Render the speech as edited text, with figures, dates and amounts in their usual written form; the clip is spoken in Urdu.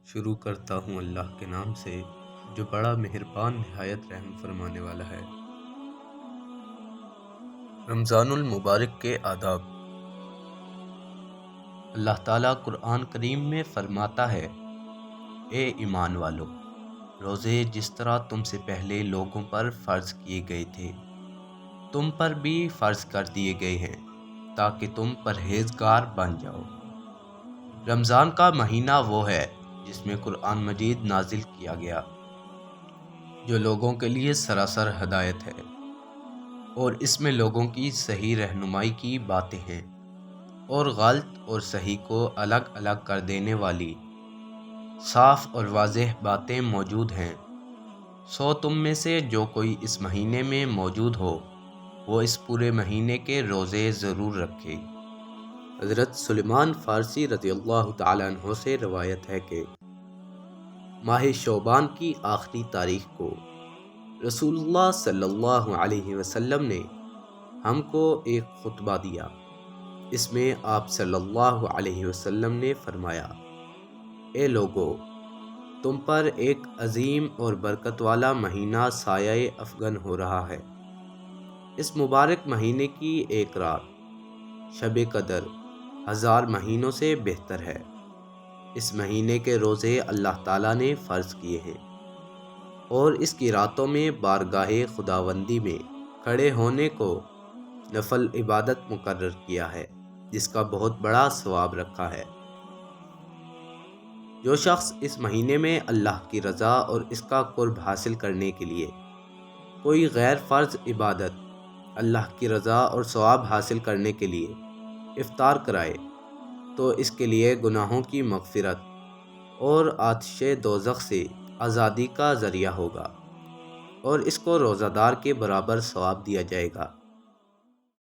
شروع کرتا ہوں اللہ کے نام سے جو بڑا مہربان نہایت رحم فرمانے والا ہے۔ رمضان المبارک کے آداب۔ اللہ تعالیٰ قرآن کریم میں فرماتا ہے، اے ایمان والو، روزے جس طرح تم سے پہلے لوگوں پر فرض کیے گئے تھے تم پر بھی فرض کر دیے گئے ہیں تاکہ تم پرہیزگار بن جاؤ۔ رمضان کا مہینہ وہ ہے جس میں قرآن مجید نازل کیا گیا، جو لوگوں کے لیے سراسر ہدایت ہے، اور اس میں لوگوں کی صحیح رہنمائی کی باتیں ہیں اور غلط اور صحیح کو الگ الگ کر دینے والی صاف اور واضح باتیں موجود ہیں۔ سو تم میں سے جو کوئی اس مہینے میں موجود ہو وہ اس پورے مہینے کے روزے ضرور رکھے۔ حضرت سلیمان فارسی رضی اللہ تعالیٰ عنہ سے روایت ہے کہ ماہ شعبان کی آخری تاریخ کو رسول اللہ صلی اللہ علیہ وسلم نے ہم کو ایک خطبہ دیا۔ اس میں آپ صلی اللہ علیہ وسلم نے فرمایا، اے لوگو، تم پر ایک عظیم اور برکت والا مہینہ سایہ افغن ہو رہا ہے۔ اس مبارک مہینے کی ایک رات شب قدر 1000 مہینوں سے بہتر ہے۔ اس مہینے کے روزے اللہ تعالیٰ نے فرض کیے ہیں اور اس کی راتوں میں بارگاہ خداوندی میں کھڑے ہونے کو نفل عبادت مقرر کیا ہے، جس کا بہت بڑا ثواب رکھا ہے۔ جو شخص اس مہینے میں اللہ کی رضا اور اس کا قرب حاصل کرنے کے لیے کوئی غیر فرض عبادت اللہ کی رضا اور ثواب حاصل کرنے کے لیے افطار کرائے تو اس کے لیے گناہوں کی مغفرت اور آتش دوزخ سے آزادی کا ذریعہ ہوگا، اور اس کو روزہ دار کے برابر ثواب دیا جائے گا۔